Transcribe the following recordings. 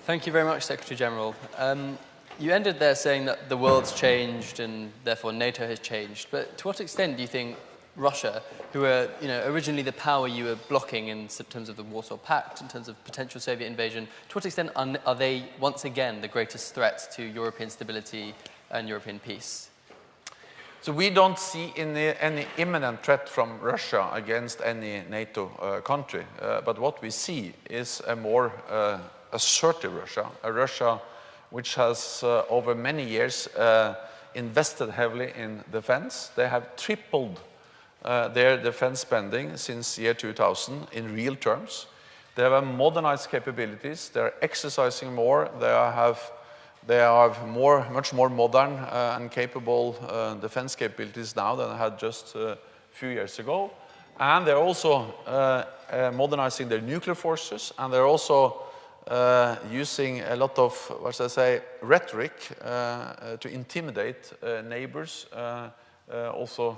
Thank you very much, Secretary General. You ended there saying that the world's changed and therefore NATO has changed. But to what extent do you think Russia, who were originally the power you were blocking in terms of the Warsaw Pact, in terms of potential Soviet invasion, to what extent are they once again the greatest threat to European stability and European peace? So we don't see any imminent threat from Russia against any NATO country. But what we see is a more assertive Russia, a Russia which has over many years invested heavily in defense. They have tripled their defense spending since year 2000 in real terms. They have modernized capabilities. They're exercising more. They have much more modern and capable defense capabilities now than they had just a few years ago. And they're also modernizing their nuclear forces, and they're also using a lot of, what should I say, rhetoric to intimidate neighbors, also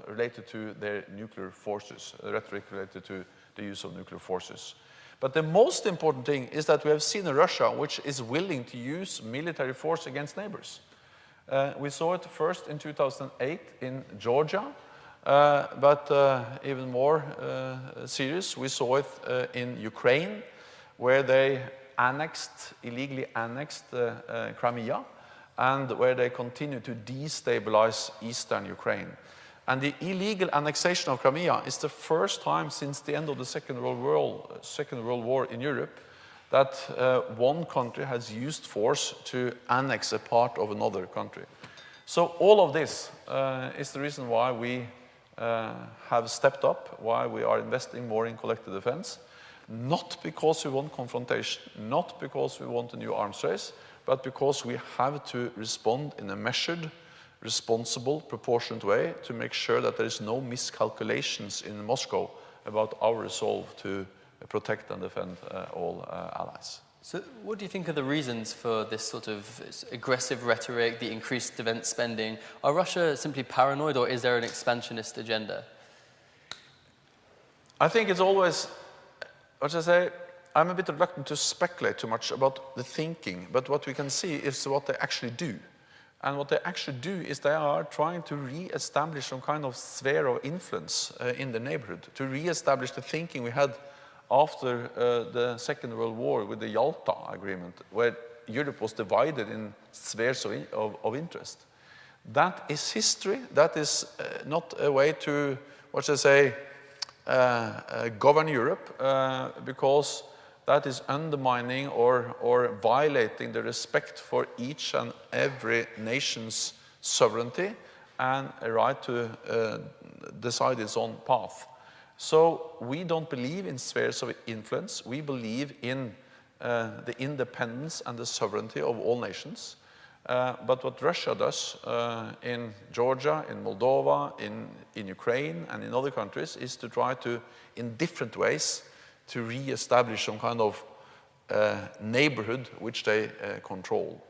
related to their nuclear forces, rhetoric related to the use of nuclear forces. But the most important thing is that we have seen a Russia which is willing to use military force against neighbors. We saw it first in 2008 in Georgia, but even more serious, we saw it in Ukraine, where they illegally annexed Crimea, and where they continue to destabilize eastern Ukraine. And the illegal annexation of Crimea is the first time since the end of the Second World War in Europe that one country has used force to annex a part of another country. So all of this is the reason why we have stepped up, why we are investing more in collective defense. Not because we want confrontation, not because we want a new arms race, but because we have to respond in a measured, responsible, proportionate way to make sure that there is no miscalculations in Moscow about our resolve to protect and defend all allies. So what do you think are the reasons for this sort of aggressive rhetoric, the increased defense spending? Are Russia simply paranoid, or is there an expansionist agenda? I think it's always, what should I say, I'm a bit reluctant to speculate too much about the thinking, but what we can see is what they actually do. And what they actually do is they are trying to re-establish some kind of sphere of influence in the neighborhood, to re-establish the thinking we had after the Second World War with the Yalta Agreement, where Europe was divided in spheres of interest. That is history. That is not a way to, what should I say, govern Europe, because that is undermining or violating the respect for each and every nation's sovereignty and a right to decide its own path. So we don't believe in spheres of influence. We believe in the independence and the sovereignty of all nations. But what Russia does in Georgia, in Moldova, in Ukraine, and in other countries is to try to, in different ways, to re-establish some kind of neighborhood which they control.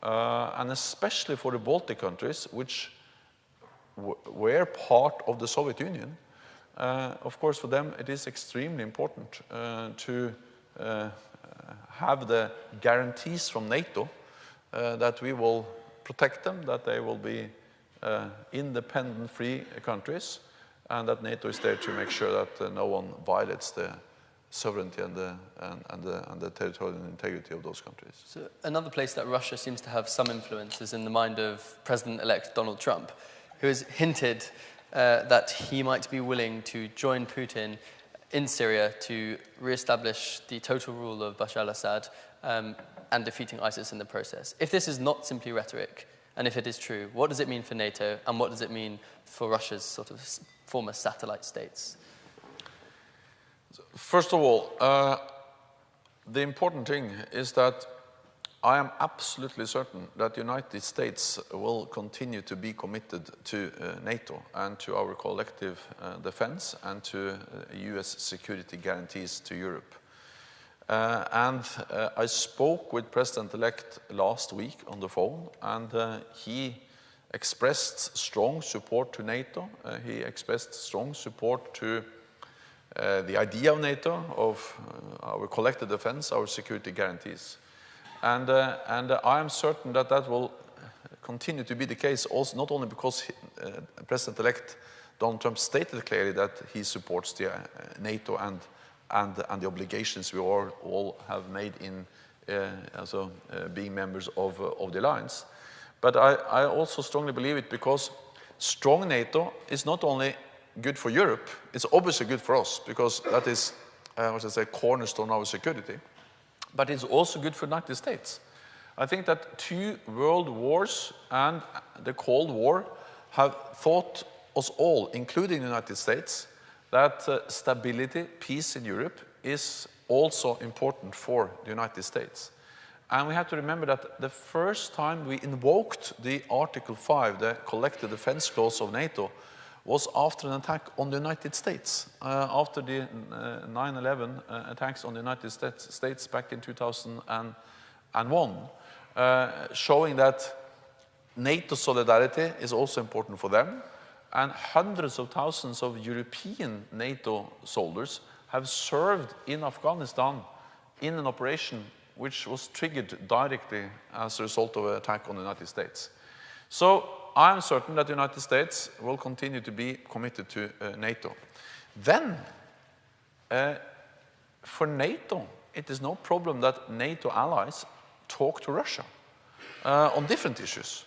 And especially for the Baltic countries, which were part of the Soviet Union, of course for them it is extremely important to have the guarantees from NATO that we will protect them, that they will be independent, free countries, and that NATO is there to make sure that no one violates the sovereignty and the territorial integrity of those countries. So another place that Russia seems to have some influence is in the mind of President-elect Donald Trump, who has hinted that he might be willing to join Putin in Syria to re-establish the total rule of Bashar al-Assad and defeating ISIS in the process. If this is not simply rhetoric, and if it is true, what does it mean for NATO, and what does it mean for Russia's sort of former satellite states? First of all, the important thing is that I am absolutely certain that the United States will continue to be committed to NATO and to our collective defense and to US security guarantees to Europe. I spoke with President-elect last week on the phone, and he expressed strong support to NATO. He expressed strong support to the idea of NATO, of our collective defense, our security guarantees. And I am certain that that will continue to be the case, also not only because President-elect Donald Trump stated clearly that he supports the NATO and the obligations we all have made in being members of the alliance. But I also strongly believe it because strong NATO is not only good for Europe, it's obviously good for us because that is, cornerstone of our security. But it's also good for the United States. I think that 2 world wars and the Cold War have taught us all, including the United States, that stability, peace in Europe is also important for the United States. And we have to remember that the first time we invoked the Article 5, the collective defense clause of NATO, was after an attack on the United States, after the 9/11 attacks on the United States back in 2001, showing that NATO solidarity is also important for them. And hundreds of thousands of European NATO soldiers have served in Afghanistan in an operation which was triggered directly as a result of an attack on the United States. So I am certain that the United States will continue to be committed to NATO. Then, for NATO, it is no problem that NATO allies talk to Russia on different issues.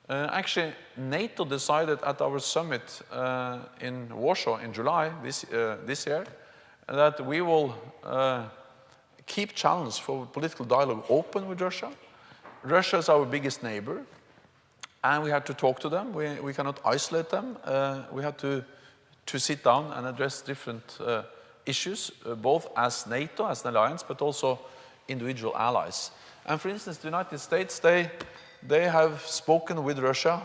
Actually, NATO decided at our summit in Warsaw in July this year that we will keep channels for political dialogue open with Russia. Russia is our biggest neighbor, and we have to talk to them. We cannot isolate them. We have to sit down and address different issues, both as NATO, as an alliance, but also individual allies. And for instance, the United States, they have spoken with Russia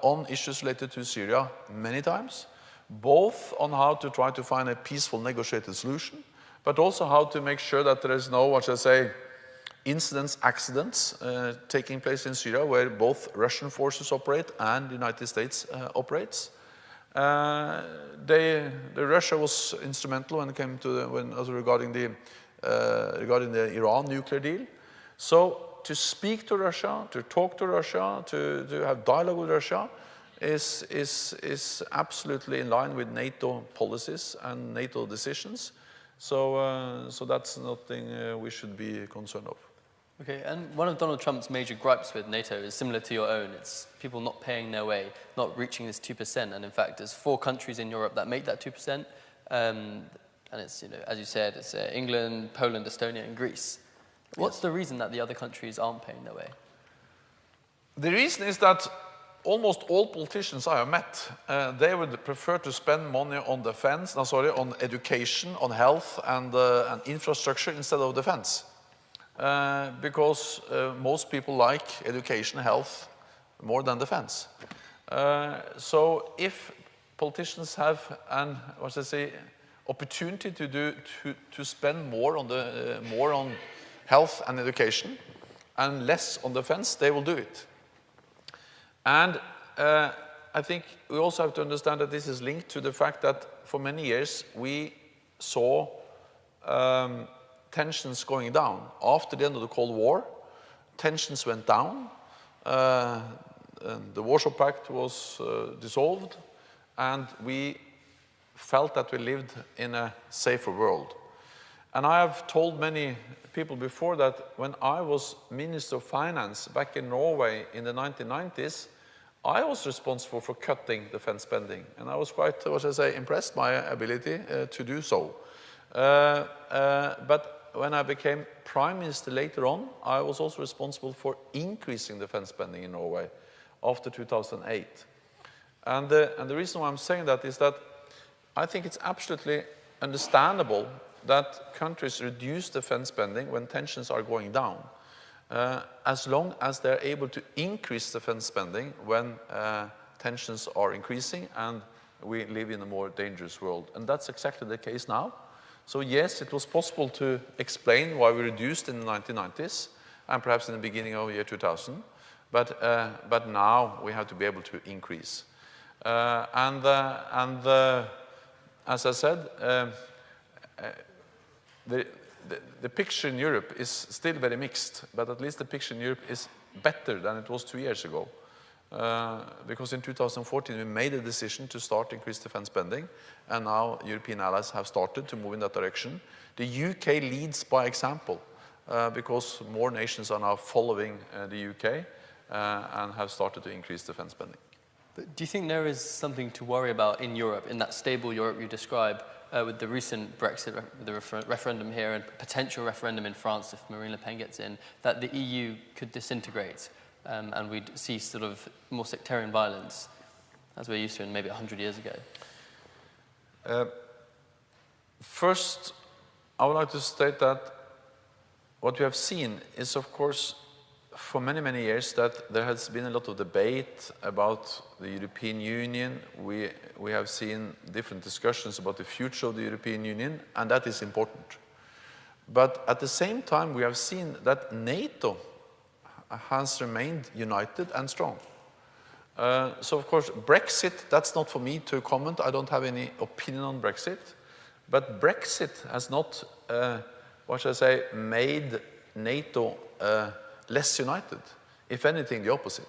on issues related to Syria many times, both on how to try to find a peaceful negotiated solution, but also how to make sure that there is no, incidents, accidents taking place in Syria where both Russian forces operate and the United States operates. Russia was instrumental when it came to regarding the Iran nuclear deal. So to speak to Russia, to talk to Russia, to have dialogue with Russia is absolutely in line with NATO policies and NATO decisions. So that's nothing we should be concerned of. Okay, and one of Donald Trump's major gripes with NATO is similar to your own. It's people not paying their way, not reaching this 2%. And in fact, there's 4 countries in Europe that make that 2%. And it's, as you said, it's England, Poland, Estonia, and Greece. What's the reason that the other countries aren't paying their way? The reason is that almost all politicians I have met, they would prefer to spend money on defense, on education, on health, and infrastructure instead of defense. Because most people like education, health, more than defense. So if politicians have an, opportunity to spend more on health and education and less on defense, they will do it. And I think we also have to understand that this is linked to the fact that for many years we saw tensions going down. After the end of the Cold War, tensions went down, the Warsaw Pact was dissolved, and we felt that we lived in a safer world. And I have told many people before that when I was Minister of Finance back in Norway in the 1990s, I was responsible for cutting defense spending. And I was quite, impressed by my ability to do so. But when I became Prime Minister later on, I was also responsible for increasing defense spending in Norway after 2008. And the reason why I'm saying that is that I think it's absolutely understandable that countries reduce defense spending when tensions are going down, as long as they're able to increase defense spending when tensions are increasing and we live in a more dangerous world. And that's exactly the case now. So yes, it was possible to explain why we reduced in the 1990s and perhaps in the beginning of the year 2000, but now we have to be able to increase. As I said, the picture in Europe is still very mixed, but at least the picture in Europe is better than it was 2 years ago. Because in 2014 we made a decision to start increased defense spending, and now European allies have started to move in that direction. The UK leads by example, because more nations are now following the UK and have started to increase defense spending. But do you think there is something to worry about in Europe, in that stable Europe you describe, with the recent Brexit, the referendum here and potential referendum in France if Marine Le Pen gets in, that the EU could disintegrate and we'd see sort of more sectarian violence as we're used to in maybe 100 years ago? First, I would like to state that what we have seen is, of course, for many, many years that there has been a lot of debate about the European Union. We have seen different discussions about the future of the European Union, and that is important. But at the same time, we have seen that NATO has remained united and strong. So, of course, Brexit, that's not for me to comment. I don't have any opinion on Brexit. But Brexit has not, what should I say, made NATO less united. If anything, the opposite.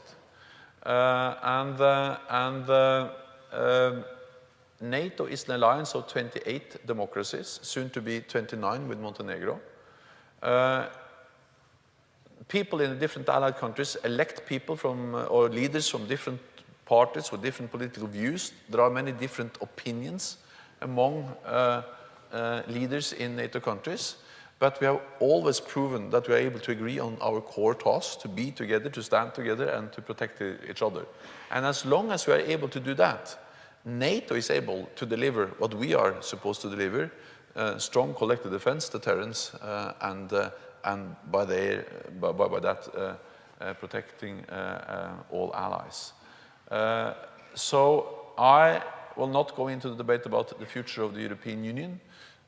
NATO is an alliance of 28 democracies, soon to be 29 with Montenegro. People in the different allied countries elect people from, or leaders from different parties with different political views. There are many different opinions among leaders in NATO countries. But we have always proven that we are able to agree on our core tasks, to be together, to stand together, and to protect each other. And as long as we are able to do that, NATO is able to deliver what we are supposed to deliver, strong collective defense, deterrence, and by that protecting all allies. So I will not go into the debate about the future of the European Union,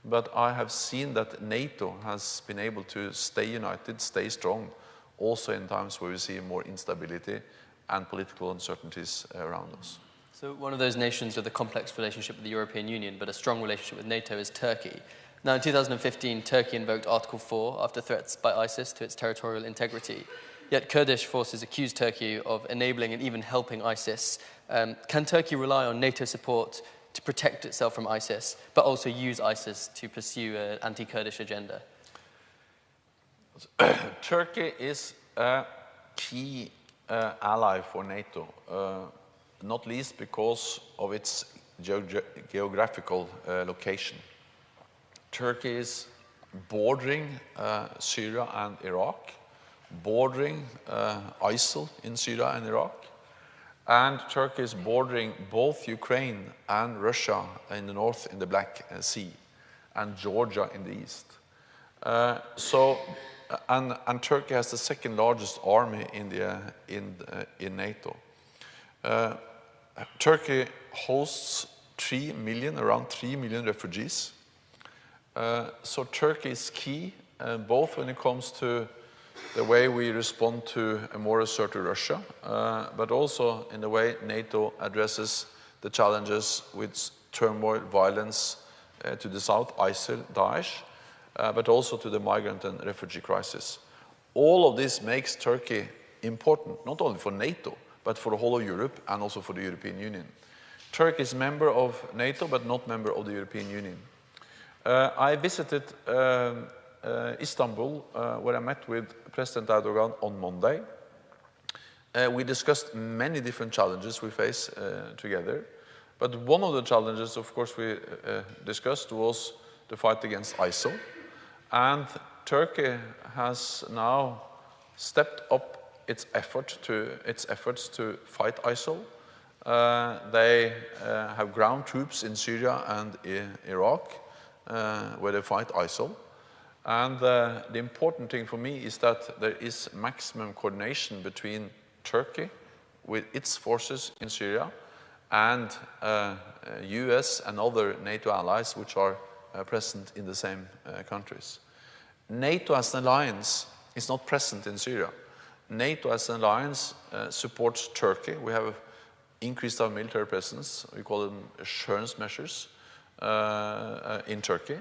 but I have seen that NATO has been able to stay united, stay strong, also in times where we see more instability and political uncertainties around us. So one of those nations with a complex relationship with the European Union, but a strong relationship with NATO, is Turkey. Now, in 2015, Turkey invoked Article 4 after threats by ISIS to its territorial integrity. Yet Kurdish forces accused Turkey of enabling and even helping ISIS. Can Turkey rely on NATO support to protect itself from ISIS, but also use ISIS to pursue an anti-Kurdish agenda? Turkey is a key ally for NATO, not least because of its geographical location. Turkey is bordering Syria and Iraq, bordering ISIL in Syria and Iraq, and Turkey is bordering both Ukraine and Russia in the north in the Black Sea, and Georgia in the east. And Turkey has the second largest army in NATO. Turkey hosts around 3 million refugees. So Turkey is key, both when it comes to the way we respond to a more assertive Russia, but also in the way NATO addresses the challenges with turmoil, violence to the south, ISIL, Daesh, but also to the migrant and refugee crisis. All of this makes Turkey important, not only for NATO, but for the whole of Europe and also for the European Union. Turkey is a member of NATO, but not member of the European Union. I visited Istanbul, where I met with President Erdogan on Monday. We discussed many different challenges we face together. But one of the challenges, of course, we discussed was the fight against ISIL. And Turkey has now stepped up its efforts to fight ISIL. They have ground troops in Syria and Iraq, where they fight ISIL. And the important thing for me is that there is maximum coordination between Turkey with its forces in Syria and US and other NATO allies which are present in the same countries. NATO as an alliance is not present in Syria. NATO as an alliance supports Turkey. We have increased our military presence. We call them assurance measures in Turkey.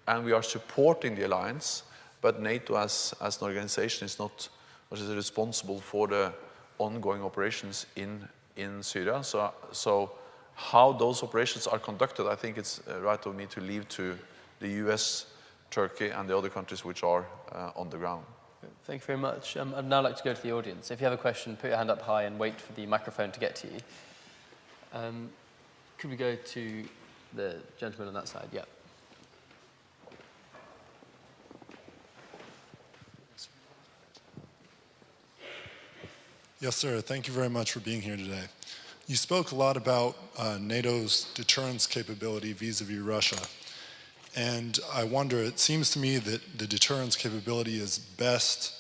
and we are supporting the alliance, but NATO as an organization is not responsible for the ongoing operations in Syria. So how those operations are conducted, I think it's right of me to leave to the US, Turkey, and the other countries which are on the ground. Thank you very much. I'd now like to go to the audience. If you have a question, put your hand up high and wait for the microphone to get to you. Could we go to the gentleman on that side? Yeah. Yes, sir. Thank you very much for being here today. You spoke a lot about NATO's deterrence capability vis-a-vis Russia. And I wonder, it seems to me that the deterrence capability is best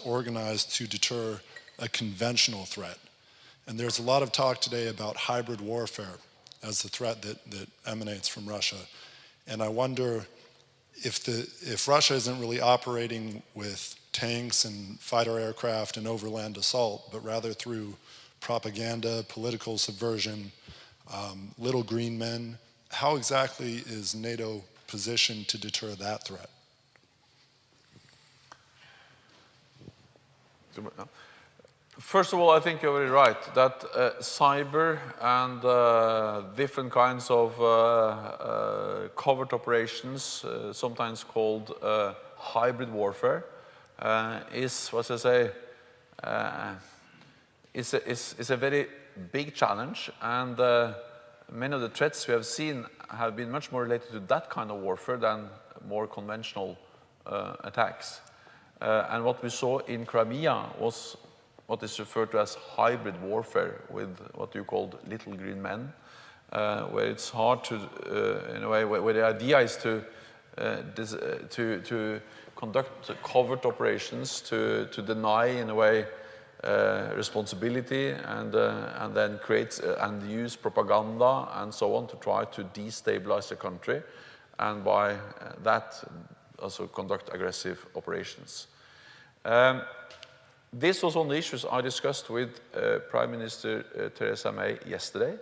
organized to deter a conventional threat. And there's a lot of talk today about hybrid warfare as the threat that emanates from Russia. And I wonder if Russia isn't really operating with tanks and fighter aircraft and overland assault, but rather through propaganda, political subversion, little green men, how exactly is NATO positioned to deter that threat? First of all, I think you're very right that cyber and different kinds of covert operations, sometimes called hybrid warfare, is a very big challenge, and many of the threats we have seen have been much more related to that kind of warfare than more conventional attacks. And what we saw in Crimea was what is referred to as hybrid warfare with what you called little green men, where it's hard to, in a way, where the idea is to conduct covert operations, to deny, in a way, responsibility, and then create and use propaganda and so on to try to destabilize the country, and by that also conduct aggressive operations. This was one of the issues I discussed with Prime Minister Theresa May yesterday.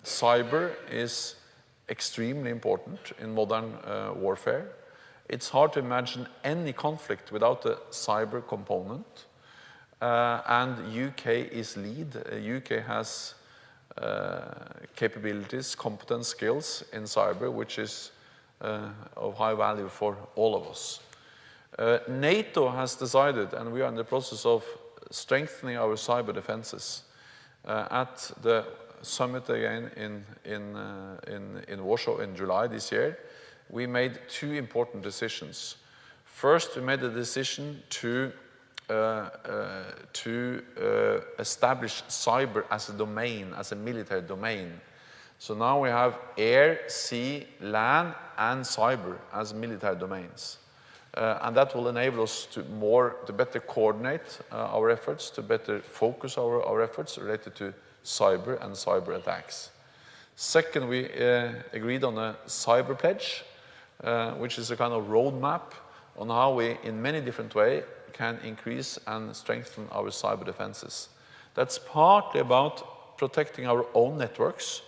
Cyber is extremely important in modern warfare. It's hard to imagine any conflict without a cyber component. And UK is lead. UK has capabilities, competence, skills in cyber, which is of high value for all of us. NATO has decided, and we are in the process of strengthening our cyber defenses. At the summit again in Warsaw in July this year, we made two important decisions. First, we made a decision to establish cyber as a domain, as a military domain. So now we have air, sea, land, and cyber as military domains. And that will enable us to better coordinate our efforts, to better focus our efforts related to cyber and cyber attacks. Second, we agreed on a cyber pledge, which is a kind of roadmap on how we, in many different ways, can increase and strengthen our cyber defenses. That's partly about protecting our own networks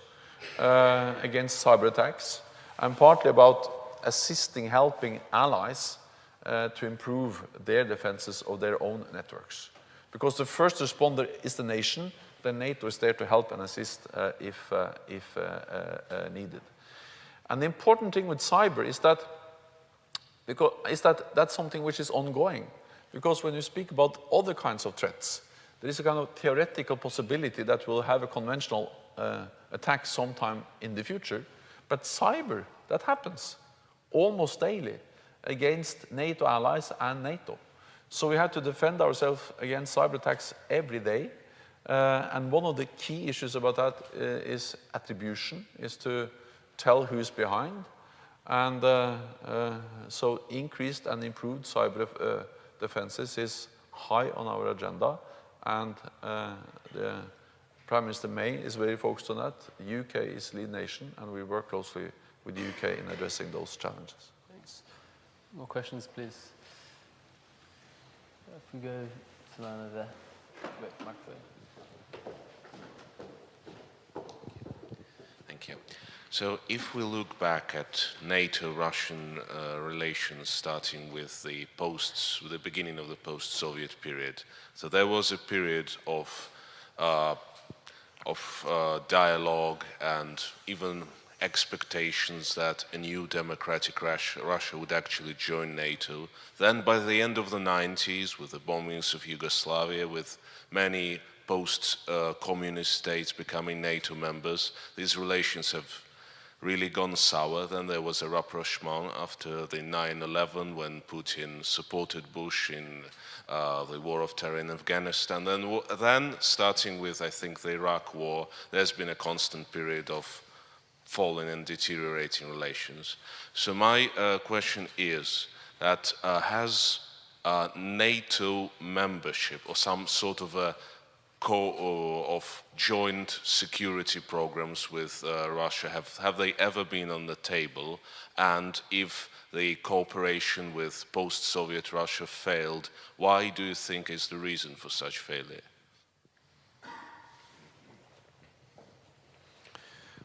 against cyber attacks, and partly about assisting, helping allies to improve their defenses of their own networks. Because the first responder is the nation, then NATO is there to help and assist if needed. And the important thing with cyber is that that's something which is ongoing. Because when you speak about other kinds of threats, there is a kind of theoretical possibility that we'll have a conventional attack sometime in the future. But cyber, that happens almost daily against NATO allies and NATO. So we have to defend ourselves against cyber attacks every day. And one of the key issues about that is attribution, is to tell who's behind. And so increased and improved cyber defenses is high on our agenda. And the Prime Minister May is very focused on that. The UK is lead nation, and we work closely with the UK in addressing those challenges. Thanks. More questions, please. If we go to the line over there. Wait, microphone. Thank you. So if we look back at NATO-Russian relations, starting with the beginning of the post-Soviet period, so there was a period of dialogue and even expectations that a new democratic Russia would actually join NATO. Then by the end of the 90s, with the bombings of Yugoslavia, with many post-communist states becoming NATO members, these relations have really gone sour. Then there was a rapprochement after the 9/11 when Putin supported Bush in the war of terror in Afghanistan. Then starting with, I think, the Iraq war, there's been a constant period of falling and deteriorating relations. So my question is that has NATO membership or some sort of a of joint security programs with Russia, have they ever been on the table? And if the cooperation with post-Soviet Russia failed, why do you think is the reason for such failure?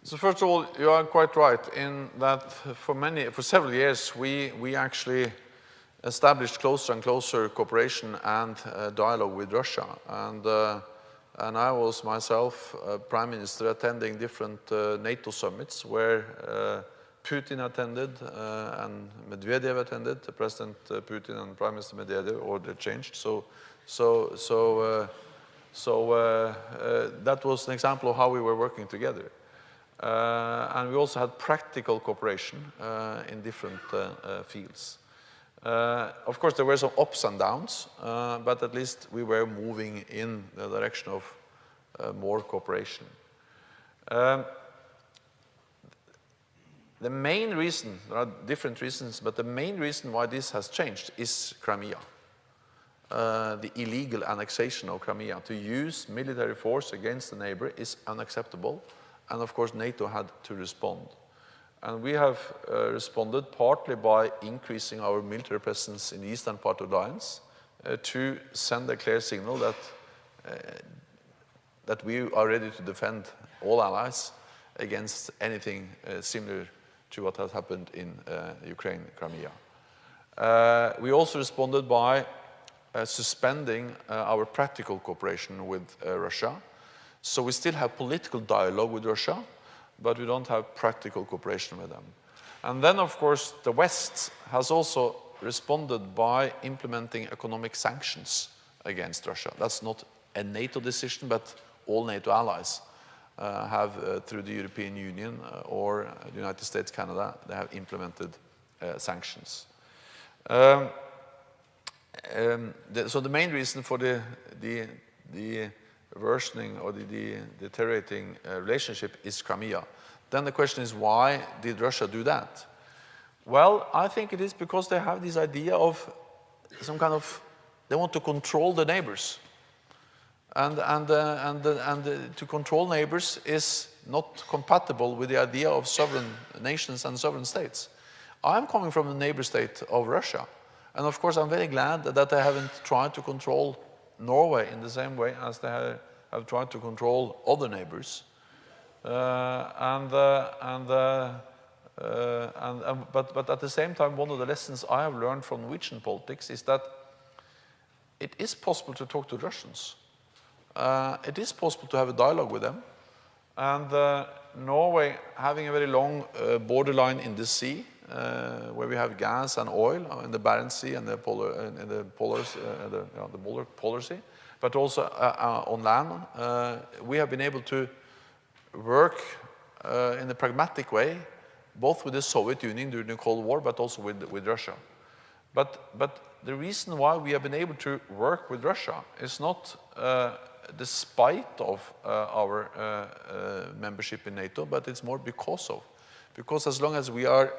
So first of all, you are quite right in that for several years we actually established closer and closer cooperation and dialogue with Russia. And I was myself Prime Minister attending different NATO summits where Putin attended and Medvedev attended, President Putin and Prime Minister Medvedev, or they changed. So that was an example of how we were working together. And we also had practical cooperation in different fields. Of course, there were some ups and downs, but at least we were moving in the direction of more cooperation. The main reason, there are different reasons, but the main reason why this has changed is Crimea. The illegal annexation of Crimea. To use military force against a neighbor is unacceptable, and of course NATO had to respond. And we have responded partly by increasing our military presence in the eastern part of the alliance to send a clear signal that we are ready to defend all allies against anything similar to what has happened in Ukraine, Crimea. We also responded by suspending our practical cooperation with Russia. So we still have political dialogue with Russia, but we don't have practical cooperation with them. And then, of course, the West has also responded by implementing economic sanctions against Russia. That's not a NATO decision, but all NATO allies have, through the European Union or the United States, Canada, they have implemented sanctions. So the main reason for the worsening or the deteriorating relationship is Crimea. Then the question is, why did Russia do that? Well, I think it is because they have this idea of some kind of, they want to control the neighbors. And to control neighbors is not compatible with the idea of sovereign nations and sovereign states. I'm coming from the neighbor state of Russia. And of course, I'm very glad that they haven't tried to control Norway in the same way as they have tried to control other neighbors. But at the same time, one of the lessons I have learned from Norwegian politics is that it is possible to talk to Russians. It is possible to have a dialogue with them. And Norway, having a very long borderline in the sea, where we have gas and oil in the Barents Sea and the Polar Sea, but also on land, we have been able to work in a pragmatic way, both with the Soviet Union during the Cold War, but also with Russia. But the reason why we have been able to work with Russia is not despite of our membership in NATO, but it's more because of. Because as long as we are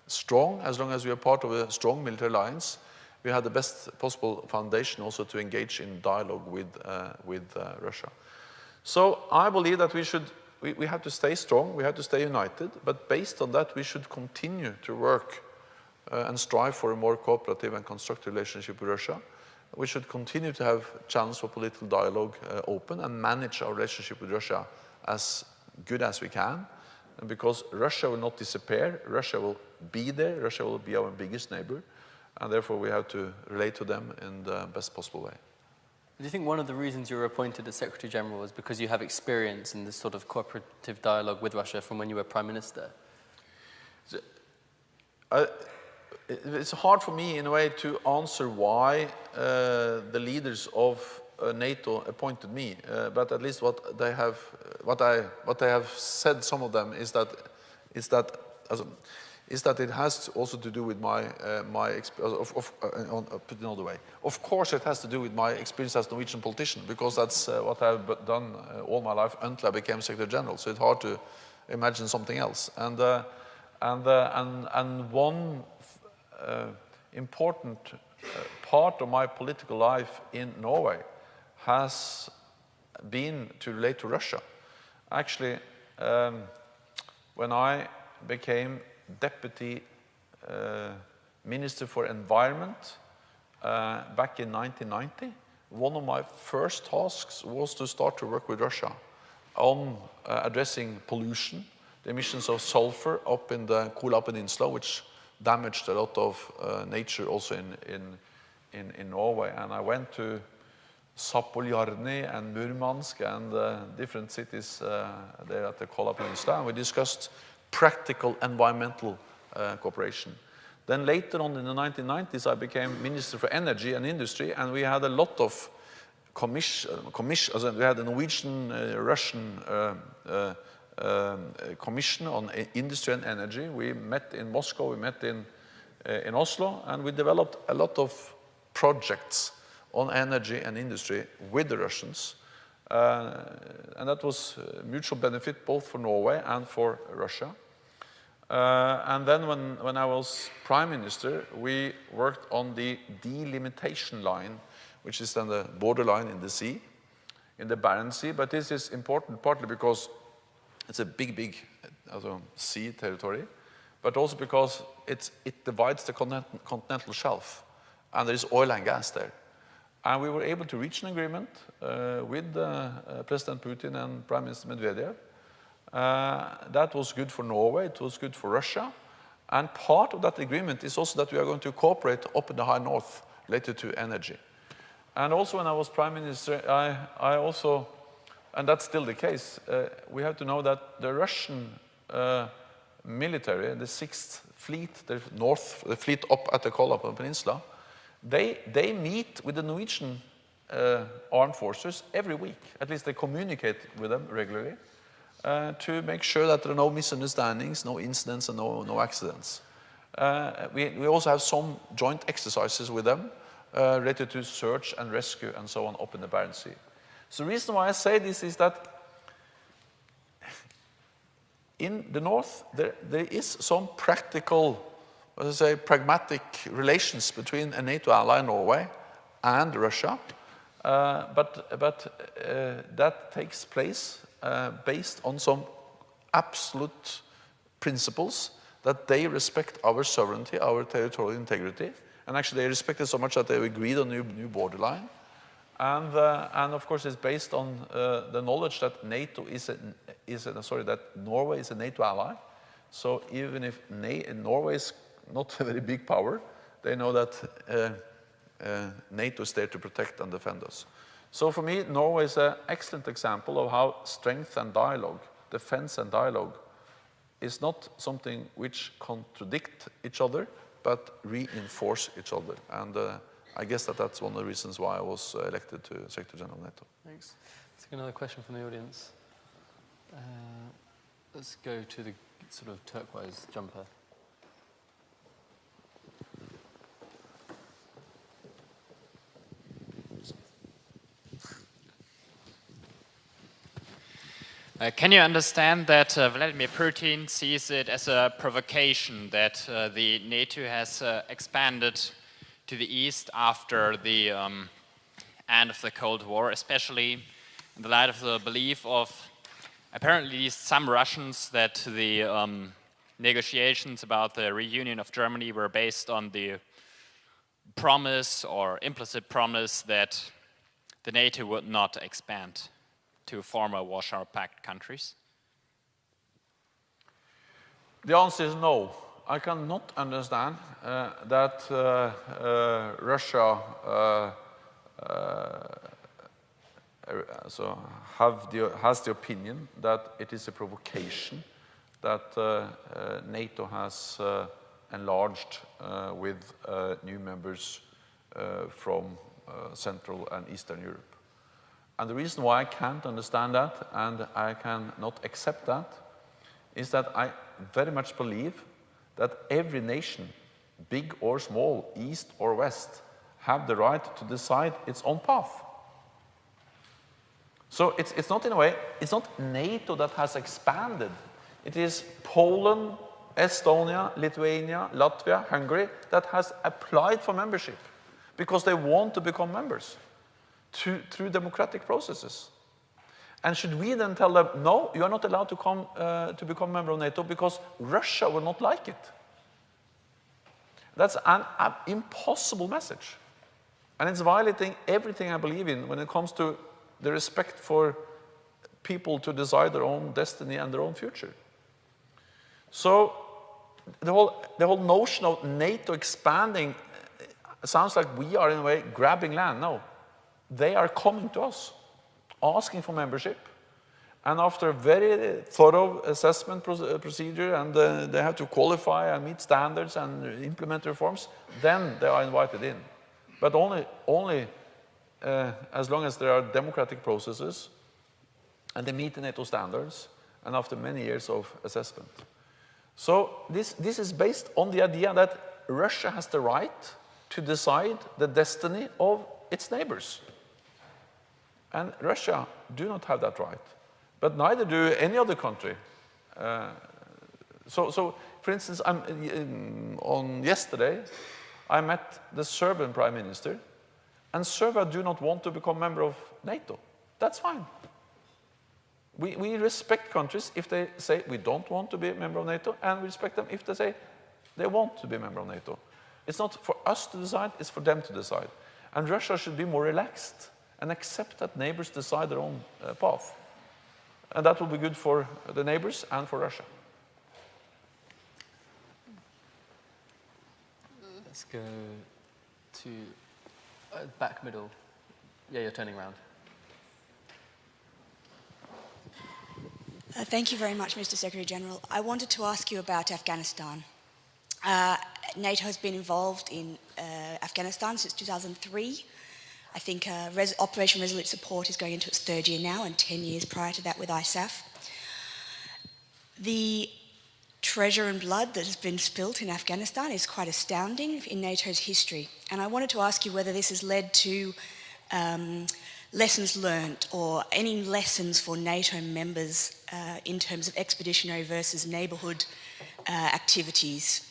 strong, as long as we are part of a strong military alliance, we have the best possible foundation also to engage in dialogue with Russia. So I believe that we have to stay strong, we have to stay united, but based on that we should continue to work and strive for a more cooperative and constructive relationship with Russia. We should continue to have channels for political dialogue open and manage our relationship with Russia as good as we can, and because Russia will not disappear, Russia will be there, Russia will be our biggest neighbor, and therefore we have to relate to them in the best possible way. Do you think one of the reasons you were appointed as Secretary General was because you have experience in this sort of cooperative dialogue with Russia from when you were Prime Minister? It's hard for me, in a way, to answer why the leaders of NATO appointed me. But at least what they have said, some of them, is that it has also to do with my put it another way. Of course, it has to do with my experience as Norwegian politician, because that's what I've done all my life until I became Secretary General. So it's hard to imagine something else. And one important part of my political life in Norway has been to relate to Russia. Actually, when I became Deputy Minister for Environment back in 1990, one of my first tasks was to start to work with Russia on addressing pollution, the emissions of sulfur up in the Kola Peninsula, which damaged a lot of nature also in Norway. And I went to Zapoljarny and Murmansk and different cities there at the Kola Peninsula, and we discussed practical environmental cooperation. Then later on in the 1990s, I became Minister for Energy and Industry, and we had a lot of we had a Norwegian-Russian commission on industry and energy. We met in Moscow, we met in Oslo, and we developed a lot of projects on energy and industry with the Russians. And that was mutual benefit both for Norway and for Russia. And then when I was Prime Minister, we worked on the delimitation line, which is then the borderline in the sea, in the Barents Sea. But this is important partly because it's a big sea territory, but also because it divides the continental shelf, and there is oil and gas there. And we were able to reach an agreement with President Putin and Prime Minister Medvedev. That was good for Norway, it was good for Russia. And part of that agreement is also that we are going to cooperate up in the high north related to energy. And also when I was Prime Minister, I also, and that's still the case, we have to know that the Russian military, the 6th Fleet, the fleet up at the Kola Peninsula, they meet with the Norwegian armed forces every week. At least they communicate with them regularly to make sure that there are no misunderstandings, no incidents, and no accidents. We also have some joint exercises with them related to search and rescue and so on up in the Barents Sea. So the reason why I say this is that in the north, there is some practical, pragmatic relations between a NATO ally, Norway, and Russia. But that takes place based on some absolute principles that they respect our sovereignty, our territorial integrity, and actually they respect it so much that they agreed on a new borderline. And of course, it's based on the knowledge that that Norway is a NATO ally. So even if Norway is not a very big power, they know that NATO is there to protect and defend us. So for me, Norway is an excellent example of how strength and dialogue, defense and dialogue, is not something which contradict each other, but reinforce each other. And I guess that's one of the reasons why I was elected to Secretary General of NATO. Thanks. Let's get another question from the audience. Let's go to the sort of turquoise jumper. Can you understand that Vladimir Putin sees it as a provocation that the NATO has expanded to the east after the end of the Cold War, especially in the light of the belief of apparently some Russians that the negotiations about the reunion of Germany were based on the promise or implicit promise that the NATO would not expand to former Warsaw Pact countries? The answer is no. I cannot understand that Russia has the opinion that it is a provocation that NATO has enlarged with new members from Central and Eastern Europe. And the reason why I can't understand that and I cannot accept that is that I very much believe that every nation, big or small, east or west, have the right to decide its own path. So it's not, in a way, it's not NATO that has expanded. It is Poland, Estonia, Lithuania, Latvia, Hungary that has applied for membership because they want to become members through democratic processes. And should we then tell them, no, you are not allowed to come to become a member of NATO because Russia will not like it? That's an impossible message. And it's violating everything I believe in when it comes to the respect for people to decide their own destiny and their own future. So the whole notion of NATO expanding sounds like we are in a way grabbing land. No, they are coming to us, asking for membership, and after a very thorough assessment procedure, and they have to qualify and meet standards and implement reforms, then they are invited in. But only as long as there are democratic processes and they meet the NATO standards, and after many years of assessment. So this is based on the idea that Russia has the right to decide the destiny of its neighbors. And Russia do not have that right, but neither do any other country. So for instance, on yesterday, I met the Serbian Prime Minister, and Serbia do not want to become a member of NATO. That's fine. We respect countries if they say we don't want to be a member of NATO, and we respect them if they say they want to be a member of NATO. It's not for us to decide, it's for them to decide. And Russia should be more relaxed and accept that neighbors decide their own path. And that will be good for the neighbors and for Russia. Let's go to back middle. Yeah, you're turning around. Thank you very much, Mr. Secretary General. I wanted to ask you about Afghanistan. NATO has been involved in Afghanistan since 2003. I think Operation Resolute Support is going into its third year now, and 10 years prior to that with ISAF. The treasure and blood that has been spilt in Afghanistan is quite astounding in NATO's history. And I wanted to ask you whether this has led to lessons learned or any lessons for NATO members in terms of expeditionary versus neighbourhood activities.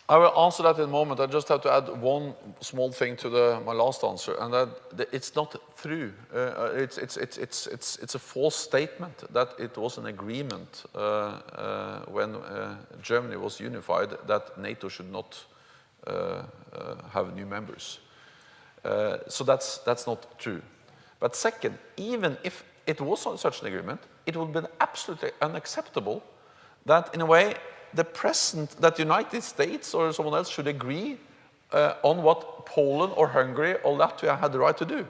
I will answer that in a moment. I just have to add one small thing to my last answer, and that it's not true. It's a false statement that it was an agreement when Germany was unified that NATO should not have new members. So that's not true. But second, even if it was such an agreement, it would have been absolutely unacceptable that, in a way, that the United States or someone else should agree on what Poland or Hungary or Latvia had the right to do.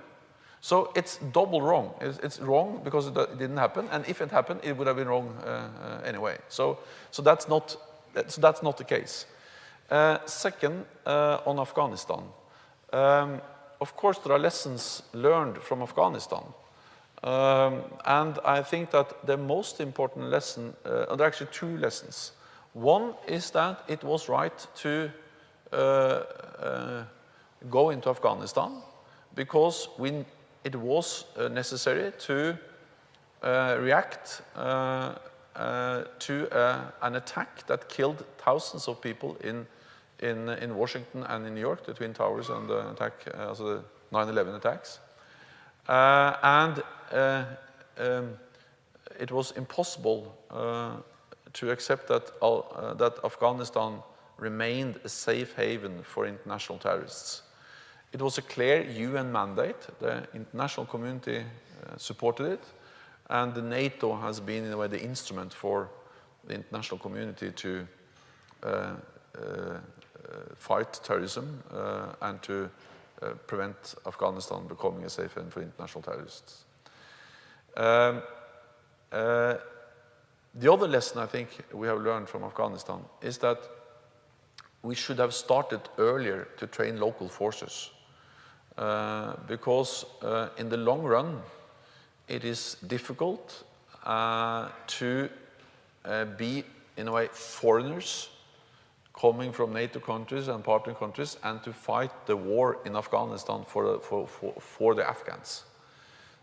So it's double wrong. It's wrong because it didn't happen, and if it happened, it would have been wrong anyway. So that's not the case. Second, on Afghanistan. Of course, there are lessons learned from Afghanistan. And I think that the most important lesson, there are actually two lessons. One is that it was right to go into Afghanistan because it was necessary to react to an attack that killed thousands of people in Washington and in New York, the Twin Towers and the attack, also the 9/11 attacks. It was impossible to accept that Afghanistan remained a safe haven for international terrorists. It was a clear UN mandate. The international community supported it. And the NATO has been, in a way, the instrument for the international community to fight terrorism and to prevent Afghanistan becoming a safe haven for international terrorists. The other lesson I think we have learned from Afghanistan is that we should have started earlier to train local forces because in the long run it is difficult to be, in a way, foreigners coming from NATO countries and partner countries and to fight the war in Afghanistan for the Afghans.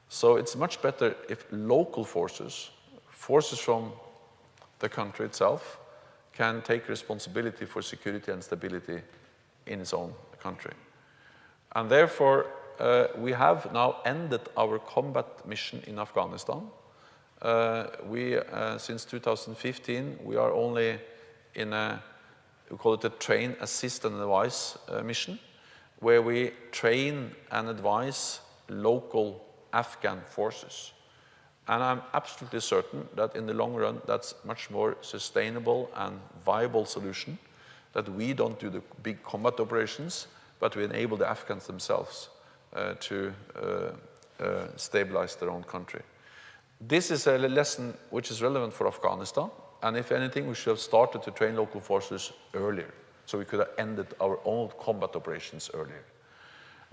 So it's much better if local forces from the country itself, can take responsibility for security and stability in its own country. And therefore, we have now ended our combat mission in Afghanistan. Since 2015, we are only in we call it a train, assist and advise mission, where we train and advise local Afghan forces. And I'm absolutely certain that in the long run, that's much more sustainable and viable solution, that we don't do the big combat operations, but we enable the Afghans themselves to stabilize their own country. This is a lesson which is relevant for Afghanistan, and if anything, we should have started to train local forces earlier, so we could have ended our own combat operations earlier.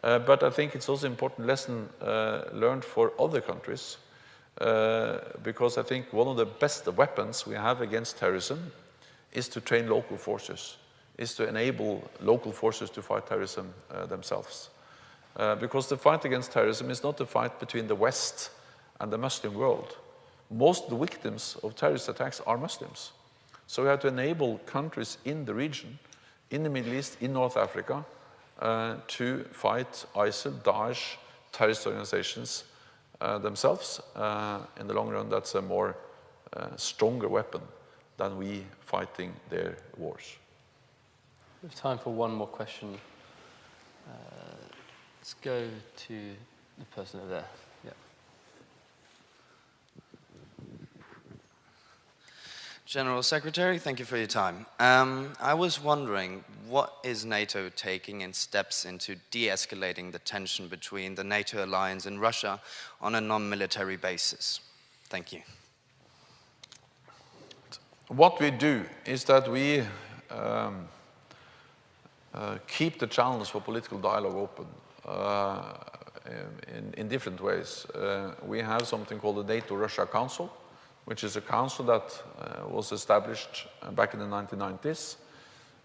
But I think it's also an important lesson learned for other countries, because I think one of the best weapons we have against terrorism is to train local forces, is to enable local forces to fight terrorism themselves. Because the fight against terrorism is not a fight between the West and the Muslim world. Most of the victims of terrorist attacks are Muslims. So we have to enable countries in the region, in the Middle East, in North Africa, to fight ISIL, Daesh, terrorist organizations themselves. In the long run, that's a more stronger weapon than we fighting their wars. We have time for one more question. Let's go to the person over there. Yeah. General Secretary, thank you for your time. I was wondering, what is NATO taking in steps into de-escalating the tension between the NATO alliance and Russia on a non-military basis? Thank you. What we do is that we keep the channels for political dialogue open in different ways. We have something called the NATO-Russia Council, which is a council that was established back in the 1990s,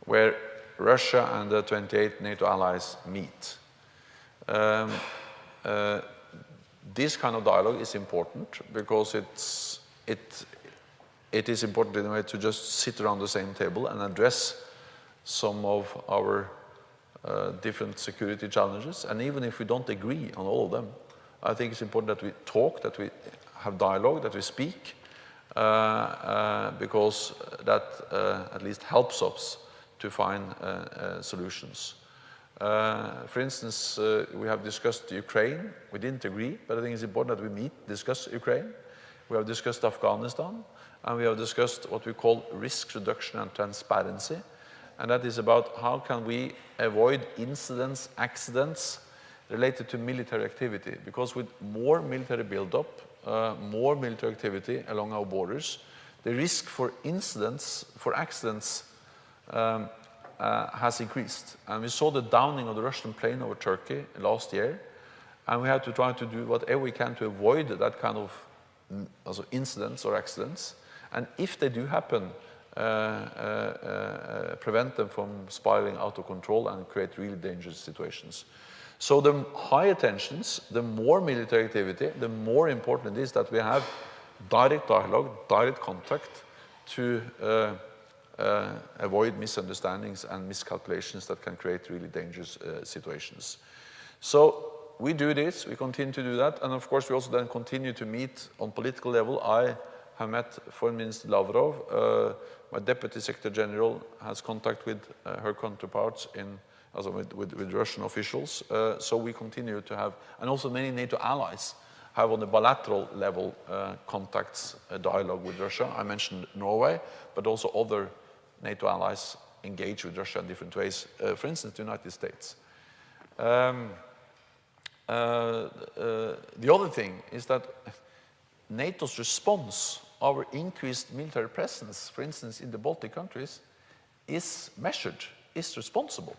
where Russia and the 28 NATO allies meet. This kind of dialogue is important because it is important in a way to just sit around the same table and address some of our different security challenges. And even if we don't agree on all of them, I think it's important that we talk, that we have dialogue, that we speak, because that at least helps us to find solutions. For instance, we have discussed Ukraine. We didn't agree, but I think it's important that we discuss Ukraine. We have discussed Afghanistan, and we have discussed what we call risk reduction and transparency. And that is about how can we avoid incidents, accidents related to military activity. Because with more military buildup, more military activity along our borders, the risk for incidents, for accidents, has increased. And we saw the downing of the Russian plane over Turkey last year, and we have to try to do whatever we can to avoid that kind of incidents or accidents. And if they do happen, prevent them from spiraling out of control and create really dangerous situations. So the higher tensions, the more military activity, the more important it is that we have direct dialogue, direct contact to avoid misunderstandings and miscalculations that can create really dangerous situations. So we do this, we continue to do that, and of course we also then continue to meet on political level. I have met Foreign Minister Lavrov. My Deputy Secretary General has contact with her counterparts with Russian officials. So we continue to have, and also many NATO allies have on a bilateral level contacts, dialogue with Russia. I mentioned Norway, but also other NATO allies engage with Russia in different ways. For instance, the United States. The other thing is that NATO's response, our increased military presence, for instance, in the Baltic countries, is measured, is responsible.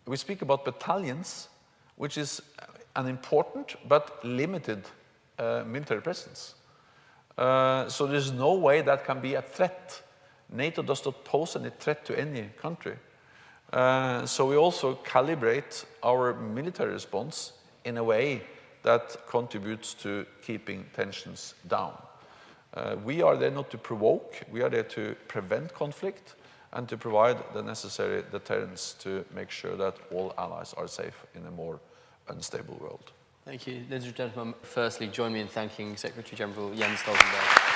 We speak about battalions, which is an important but limited military presence. So there's no way that can be a threat. NATO does not pose any threat to any country. So we also calibrate our military response in a way that contributes to keeping tensions down. We are there not to provoke, we are there to prevent conflict and to provide the necessary deterrence to make sure that all allies are safe in a more unstable world. Thank you. Ladies and gentlemen, firstly, join me in thanking Secretary General Jens Stoltenberg.